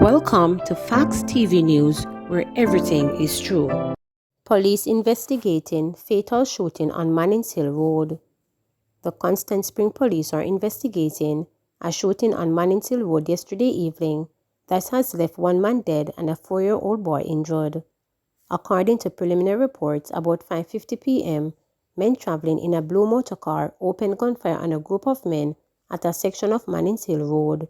Welcome to Facts TV News, where everything is true. Police investigating fatal shooting on Mannings Hill Road. The Constant Spring Police are investigating a shooting on Mannings Hill Road yesterday evening that has left one man dead and a 4-year-old boy injured. According to preliminary reports, about 5:50 p.m., men traveling in a blue motor car opened gunfire on a group of men at a section of Mannings Hill Road.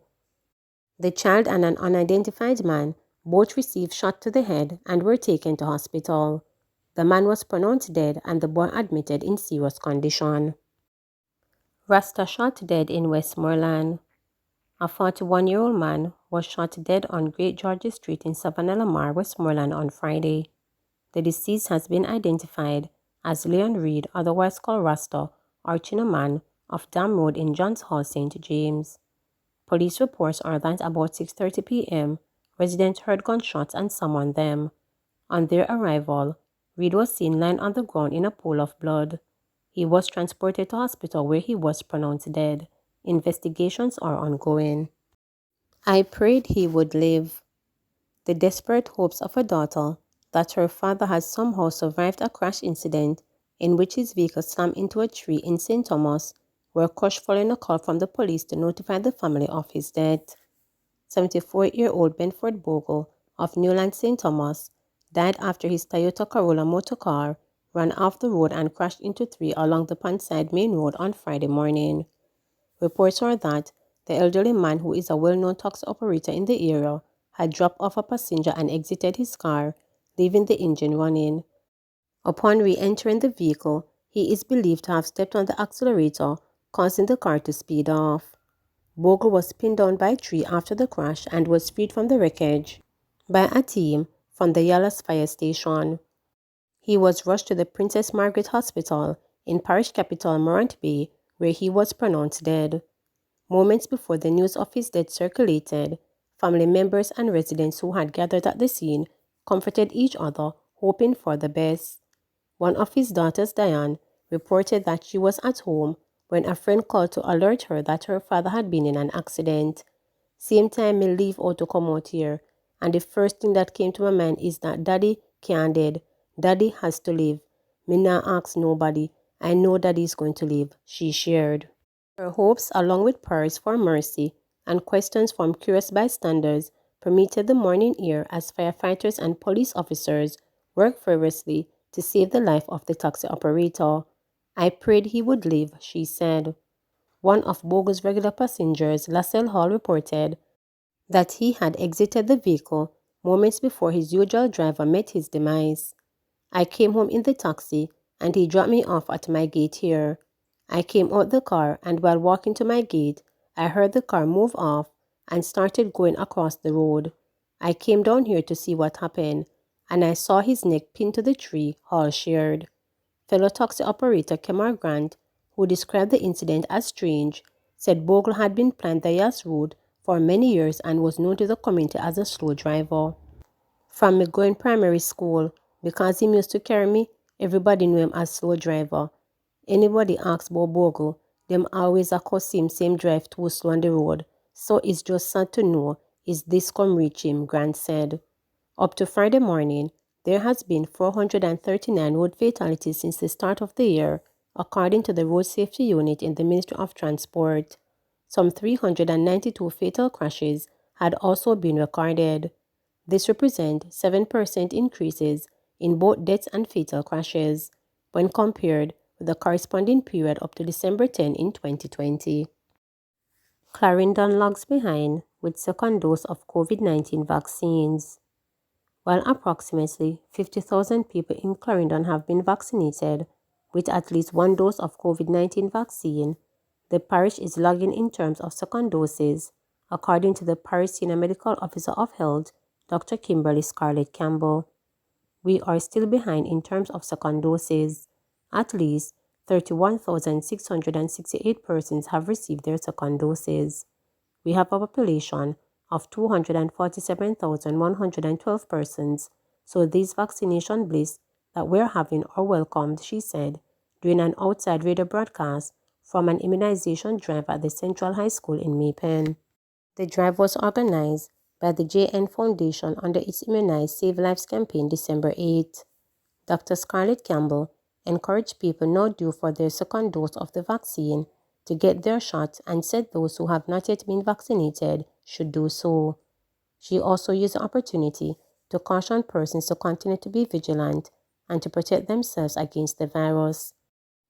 The child and an unidentified man both received shots to the head and were taken to hospital. The man was pronounced dead and the boy admitted in serious condition. Rasta shot dead in Westmoreland. A 41-year-old man was shot dead on Great George Street in Savannah Lamar, Westmoreland on Friday. The deceased has been identified as Leon Reed, otherwise called Rasta, or Chinaman, of Dam Road in Johns Hall, St. James. Police reports are that about 6:30 p.m., residents heard gunshots and summoned them. On their arrival, Reed was seen lying on the ground in a pool of blood. He was transported to hospital where he was pronounced dead. Investigations are ongoing. I prayed he would live. The desperate hopes of a daughter that her father had somehow survived a crash incident in which his vehicle slammed into a tree in St. Thomas were crushed following a call from the police to notify the family of his death. 74-year-old Benford Bogle of Newland St. Thomas died after his Toyota Corolla motor car ran off the road and crashed into trees along the Pondside Main Road on Friday morning. Reports are that the elderly man, who is a well-known taxi operator in the area, had dropped off a passenger and exited his car, leaving the engine running. Upon re-entering the vehicle, he is believed to have stepped on the accelerator, causing the car to speed off. Bogle was pinned down by a tree after the crash and was freed from the wreckage by a team from the Yallas Fire Station. He was rushed to the Princess Margaret Hospital in parish capital Morant Bay, where he was pronounced dead. Moments before the news of his death circulated, family members and residents who had gathered at the scene comforted each other, hoping for the best. One of his daughters, Diane, reported that she was at home when a friend called to alert her that her father had been in an accident. Same time me leave out to come out here, and the first thing that came to my mind is that Daddy can't dead. Daddy has to live. Me not ask nobody. I know Daddy's going to live, she shared. Her hopes, along with prayers for mercy and questions from curious bystanders, permeated the morning air as firefighters and police officers worked feverishly to save the life of the taxi operator. I prayed he would live, she said. One of Bogle's regular passengers, Lassell Hall, reported that he had exited the vehicle moments before his usual driver met his demise. I came home in the taxi and he dropped me off at my gate here. I came out the car and while walking to my gate, I heard the car move off and started going across the road. I came down here to see what happened and I saw his neck pinned to the tree, Hall shared. Fellow taxi operator Kemar Grant, who described the incident as strange, said Bogle had been planning the Yas route for many years and was known to the community as a slow driver. From me going primary school, because he used to carry me, everybody knew him as slow driver. Anybody asks about Bogle, them always accuse him same drive too slow on the road. So it's just sad to know is this come reach him, Grant said. Up to Friday morning, there has been 439 road fatalities since the start of the year, according to the Road Safety Unit in the Ministry of Transport. Some 392 fatal crashes had also been recorded. This represents 7% increases in both deaths and fatal crashes when compared with the corresponding period up to December 10 in 2020. Clarendon lags behind with second dose of COVID-19 vaccines. While approximately 50,000 people in Clarendon have been vaccinated with at least one dose of COVID-19 vaccine, the parish is lagging in terms of second doses, according to the parish senior medical officer of health, Dr. Kimberly Scarlett Campbell. We are still behind in terms of second doses. At least 31,668 persons have received their second doses. We have a population of 247,112 persons, so these vaccination bliss that we're having are welcomed, she said, during an outside radio broadcast from an immunization drive at the Central High School in Maypen. The drive was organized by the JN Foundation under its Immunize Save Lives campaign December 8. Dr. Scarlett Campbell encouraged people now due for their second dose of the vaccine to get their shot and said those who have not yet been vaccinated should do so. She also used the opportunity to caution persons to continue to be vigilant and to protect themselves against the virus.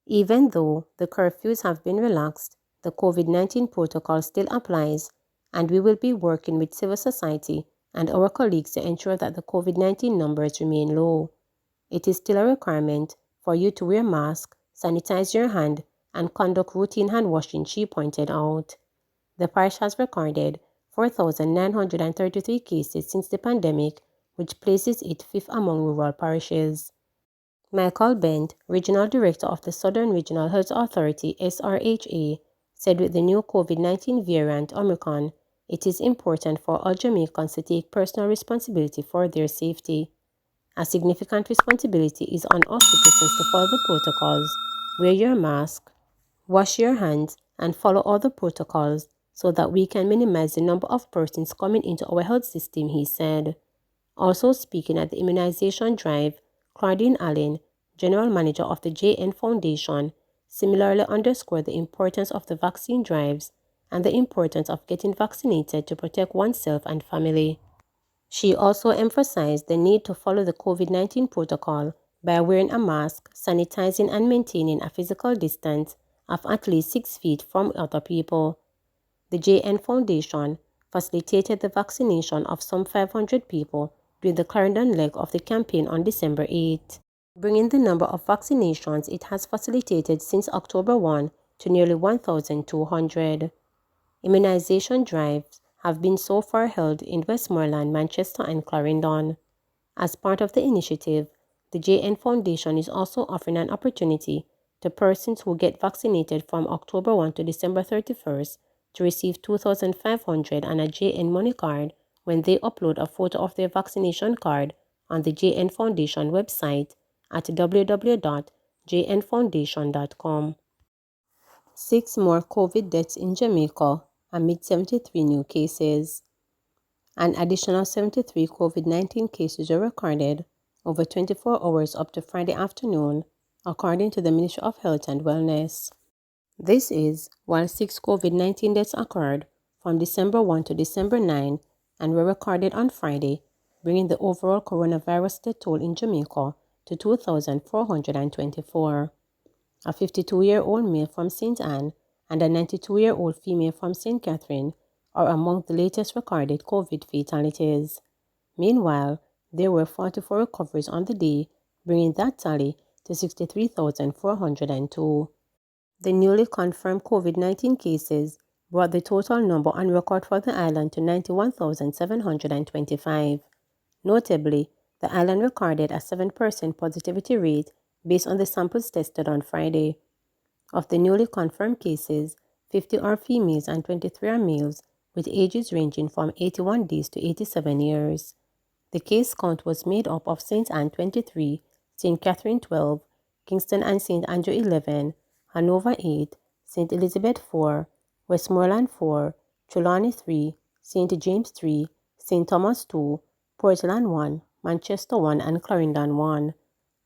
Even though the curfews have been relaxed, the COVID-19 protocol still applies, and we will be working with civil society and our colleagues to ensure that the COVID-19 numbers remain low. It is still a requirement for you to wear masks, sanitize your hand, and conduct routine hand washing, she pointed out. The parish has recorded 4,933 cases since the pandemic, which places it fifth among rural parishes. Michael Bent, Regional Director of the Southern Regional Health Authority (SRHA), said with the new COVID-19 variant Omicron, it is important for all Jamaicans to take personal responsibility for their safety. A significant responsibility is on all citizens to follow the protocols, wear your mask, wash your hands, and follow all the protocols so that we can minimize the number of persons coming into our health system, he said. Also speaking at the immunization drive, Claudine Allen, General Manager of the JN Foundation, similarly underscored the importance of the vaccine drives and the importance of getting vaccinated to protect oneself and family. She also emphasized the need to follow the COVID-19 protocol by wearing a mask, sanitizing and maintaining a physical distance of at least 6 feet from other people. The JN Foundation facilitated the vaccination of some 500 people during the Clarendon leg of the campaign on December 8, bringing the number of vaccinations it has facilitated since October 1 to nearly 1,200. Immunization drives have been so far held in Westmoreland, Manchester, and Clarendon. As part of the initiative, the JN Foundation is also offering an opportunity to persons who get vaccinated from October 1 to December 31st to receive $2,500 and a JN Money card when they upload a photo of their vaccination card on the JN Foundation website at www.jnfoundation.com. 6 more COVID deaths in Jamaica amid 73 new cases. An additional 73 COVID-19 cases were recorded over 24 hours up to Friday afternoon, according to the Ministry of Health and Wellness. This is while 6 COVID-19 deaths occurred from December 1 to December 9 and were recorded on Friday, bringing the overall coronavirus death toll in Jamaica to 2,424. A 52-year-old male from St. Anne and a 92-year-old female from St. Catherine are among the latest recorded COVID fatalities. Meanwhile, there were 44 recoveries on the day, bringing that tally to 63,402. The newly confirmed COVID-19 cases brought the total number on record for the island to 91,725. Notably, the island recorded a 7% positivity rate based on the samples tested on Friday. Of the newly confirmed cases, 50 are females and 23 are males, with ages ranging from 81 days to 87 years. The case count was made up of St. Anne 23, St. Catherine 12, Kingston and St. Andrew 11, Hanover 8, St. Elizabeth 4, Westmoreland 4, Trelawney 3, St. James 3, St. Thomas 2, Portland 1, Manchester 1, and Clarendon 1.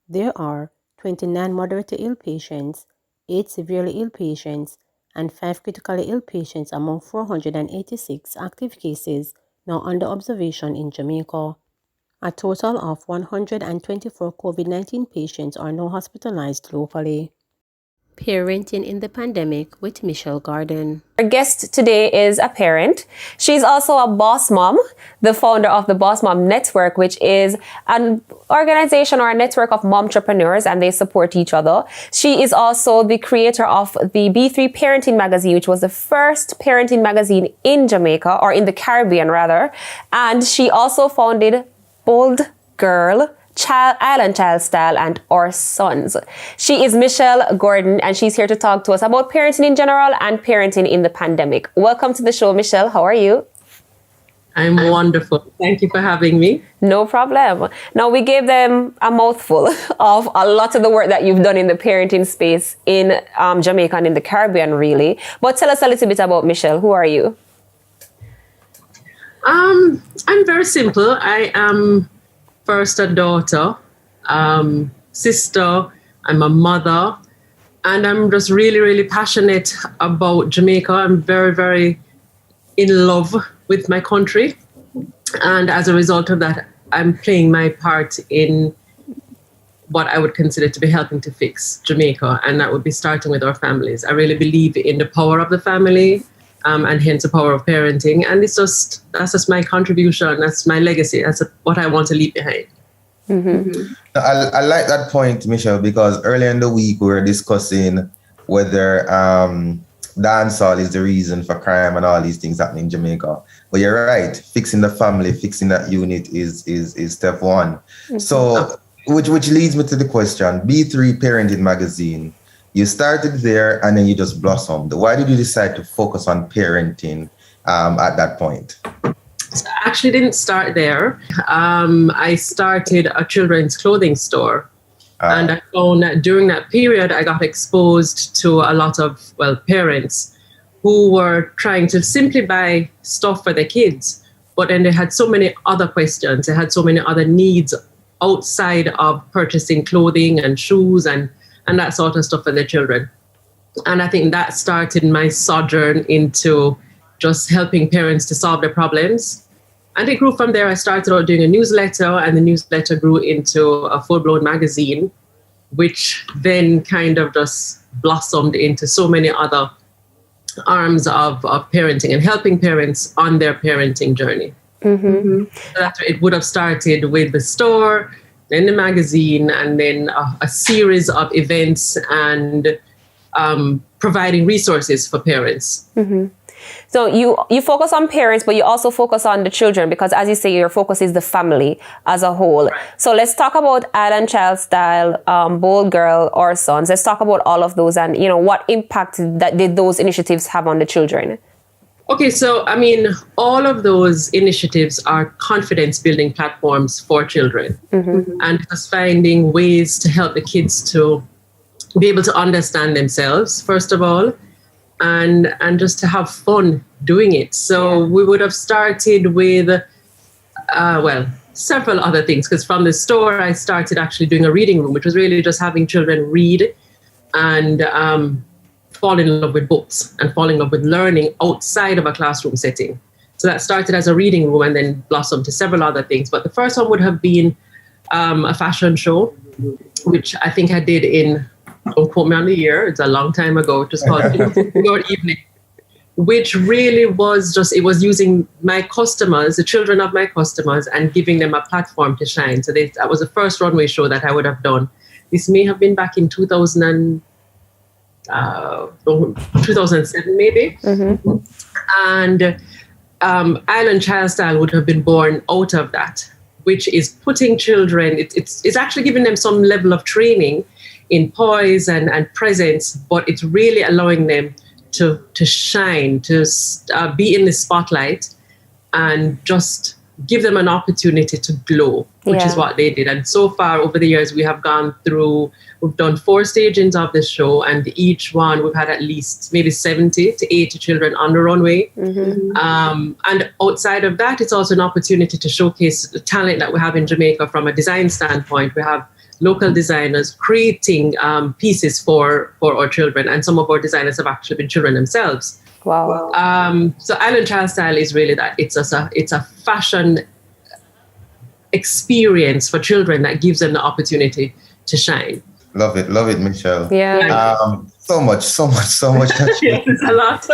There are 29 moderately ill patients, 8 severely ill patients, and 5 critically ill patients among 486 active cases now under observation in Jamaica. A total of 124 COVID-19 patients are now hospitalized locally. Parenting in the Pandemic with Michelle Garden. Our guest today is a parent. She's also a boss mom, the founder of the Boss Mom Network, which is an organization or a network of mom entrepreneurs, and they support each other. She is also the creator of the B3 Parenting Magazine, which was the first parenting magazine in Jamaica, or in the Caribbean rather. And she also founded Bold Girl, Island Child Style, and Our Sons. She is Michelle Gordon, and she's here to talk to us about parenting in general and parenting in the pandemic. Welcome to the show, Michelle. How are you? I'm wonderful. Thank you for having me. No problem. Now, we gave them a mouthful of a lot of the work that you've done in the parenting space in Jamaica and in the Caribbean, really. But tell us a little bit about Michelle. Who are you? I'm very simple. I am first a daughter, sister, I'm a mother, and I'm just really, really passionate about Jamaica. I'm very, very in love with my country. And as a result of that, I'm playing my part in what I would consider to be helping to fix Jamaica. And that would be starting with our families. I really believe in the power of the family, and hence the power of parenting. And that's just my contribution. That's my legacy. That's what I want to leave behind. Mm-hmm. I like that point, Michelle, because earlier in the week we were discussing whether dancehall is the reason for crime and all these things happening in Jamaica. But you're right, fixing the family, fixing that unit is step one. Mm-hmm. So, which leads me to the question: B3 Parenting Magazine. You started there and then you just blossomed. Why did you decide to focus on parenting at that point? So I actually didn't start there. I started a children's clothing store. And I found that during that period, I got exposed to a lot of, parents who were trying to simply buy stuff for their kids. But then they had so many other questions. They had so many other needs outside of purchasing clothing and shoes and that sort of stuff for their children. And I think that started my sojourn into just helping parents to solve their problems. And it grew from there. I started out doing a newsletter, and the newsletter grew into a full-blown magazine, which then kind of just blossomed into so many other arms of parenting and helping parents on their parenting journey. Mm-hmm. So that's where it would have started with the store, then the magazine, and then a series of events and providing resources for parents. Mm-hmm. So you focus on parents, but you also focus on the children because, as you say, your focus is the family as a whole. Right. So let's talk about Island Child Style, Bold Girl, Our Sons. Let's talk about all of those and, what impact that did those initiatives have on the children? Okay, so, all of those initiatives are confidence-building platforms for children. Mm-hmm. And just finding ways to help the kids to be able to understand themselves, first of all, and just to have fun doing it. So we would have started with, several other things, because from the store, I started actually doing a reading room, which was really just having children read and fall in love with books and fall in love with learning outside of a classroom setting. So that started as a reading room and then blossomed to several other things. But the first one would have been a fashion show, which I think I did in, don't quote me on the year, it's a long time ago, it was called Your Evening, which really was it was using my customers, the children of my customers, and giving them a platform to shine. So that was the first runway show that I would have done. This may have been back in 2007 maybe. Mm-hmm. And Island Child Style would have been born out of that, which is putting children, it's actually giving them some level of training in poise and presence, but it's really allowing them to shine, to be in the spotlight and just give them an opportunity to glow, which is what they did. And so far over the years, we've done 4 stagings of this show, and each one we've had at least maybe 70 to 80 children on the runway. Mm-hmm. And outside of that, it's also an opportunity to showcase the talent that we have in Jamaica from a design standpoint. We have local designers creating pieces for our children, and some of our designers have actually been children themselves. Wow. So Island Child Style is really that. It's a fashion experience for children that gives them the opportunity to shine. Love it, Michelle. Yeah. So much. Yes, it's a lot.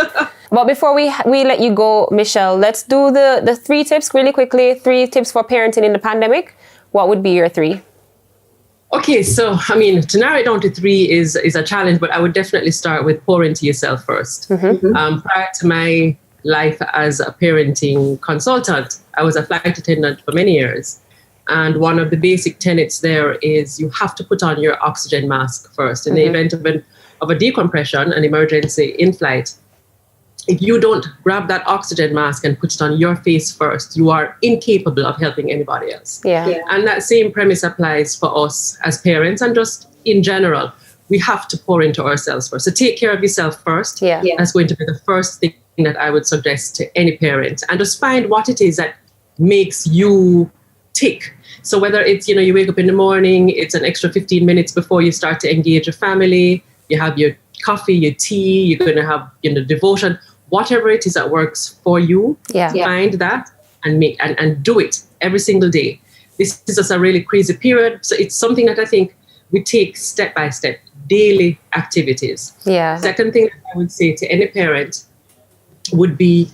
But before we let you go, Michelle, let's do the 3 tips really quickly. 3 tips for parenting in the pandemic. What would be your 3? Okay, so, to narrow it down to 3 is a challenge, but I would definitely start with pour into yourself first. Mm-hmm. Prior to my life as a parenting consultant, I was a flight attendant for many years. And one of the basic tenets there is you have to put on your oxygen mask first. In the event of a decompression, an emergency in flight, if you don't grab that oxygen mask and put it on your face first, you are incapable of helping anybody else. Yeah. And that same premise applies for us as parents and just in general. we have to pour into ourselves first. So take care of yourself first. Yeah. That's going to be the first thing that I would suggest to any parent. And just find what it is that makes you tick. So whether it's, you wake up in the morning, it's an extra 15 minutes before you start to engage your family, you have your coffee, your tea, you're going to have, devotion, whatever it is that works for you, find that and do it every single day. This is just a really crazy period. So it's something that I think we take step by step, daily activities. Yeah. Second thing that I would say to any parent would be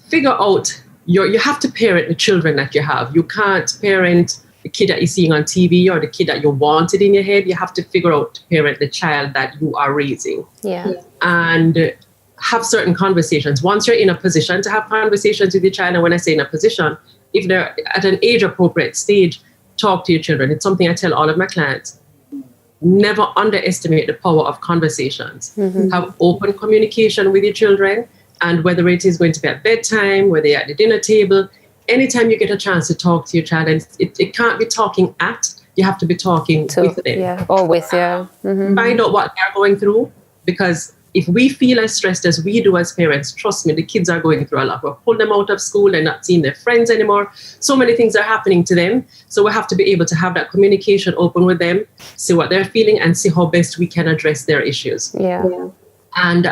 figure out you have to parent the children that you have. You can't parent the kid that you're seeing on TV or the kid that you wanted in your head. You have to figure out to parent the child that you are raising. Yeah. And have certain conversations. Once you're in a position to have conversations with your child, and when I say in a position, if they're at an age-appropriate stage, talk to your children. It's something I tell all of my clients. Never underestimate the power of conversations. Mm-hmm. Have open communication with your children, and whether it is going to be at bedtime, whether you're at the dinner table, anytime you get a chance to talk to your child, and it can't be talking at, you have to be talking with them. Yeah, or with, yeah. Mm-hmm. Find out what they're going through, because if we feel as stressed as we do as parents, trust me, the kids are going through a lot. We're pulling them out of school, they're not seeing their friends anymore. So many things are happening to them. So we have to be able to have that communication open with them, see what they're feeling, and see how best we can address their issues. Yeah. And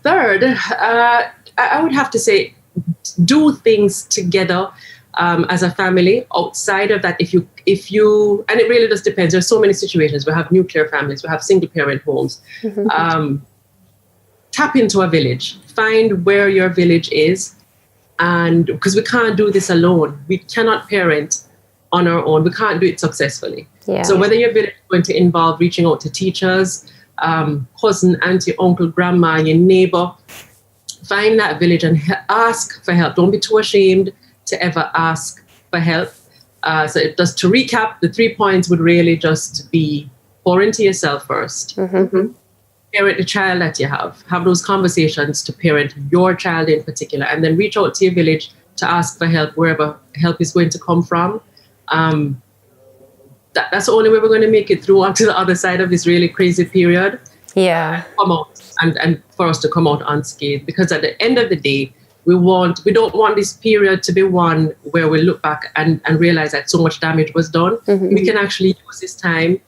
third, I would have to say, do things together as a family. Outside of that, if you, and it really just depends. There's so many situations. We have nuclear families, we have single parent homes. Mm-hmm. Tap into a village, find where your village is, and because we can't do this alone, we cannot parent on our own. We can't do it successfully. Yeah. So whether your village is going to involve reaching out to teachers, cousin, auntie, uncle, grandma, your neighbor, find that village and ask for help. Don't be too ashamed to ever ask for help. So just to recap, the 3 points would really just be pour into yourself first. Mm-hmm. Parent the child that you have. Have those conversations to parent your child in particular, and then reach out to your village to ask for help wherever help is going to come from. That's the only way we're going to make it through onto the other side of this really crazy period. Yeah. Come out and for us to come out unscathed, because at the end of the day, we don't want this period to be one where we look back and realize that so much damage was done. Mm-hmm. We can actually use this time,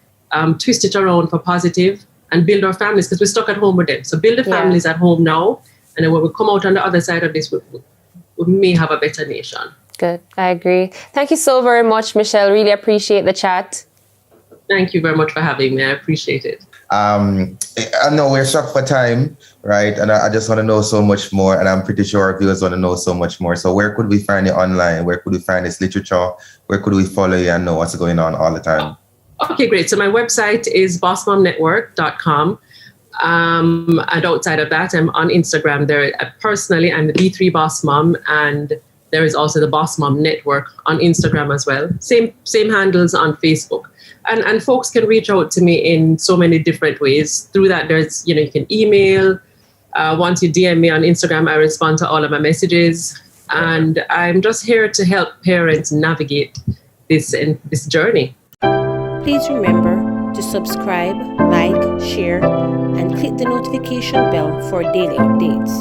twist it around for positive, and build our families, because we're stuck at home with them. So build the families at home now, and then when we come out on the other side of this, we may have a better nation. Good. I agree. Thank you so very much, Michelle. Really appreciate the chat. Thank you very much for having me. I appreciate it. I know we're short for time, right? And I just want to know so much more, and I'm pretty sure our viewers want to know so much more. So where could we find you online? Where could we find this literature? Where could we follow you and know what's going on all the time? Okay, great. So my website is bossmomnetwork.com. And outside of that, I'm on Instagram. There, personally, I'm the B3 Boss Mom, and there is also the Boss Mom Network on Instagram as well. Same handles on Facebook. And folks can reach out to me in so many different ways. Through that, there's, you can email. Once you DM me on Instagram, I respond to all of my messages. And I'm just here to help parents navigate this journey. Please remember to subscribe, like, share, and click the notification bell for daily updates.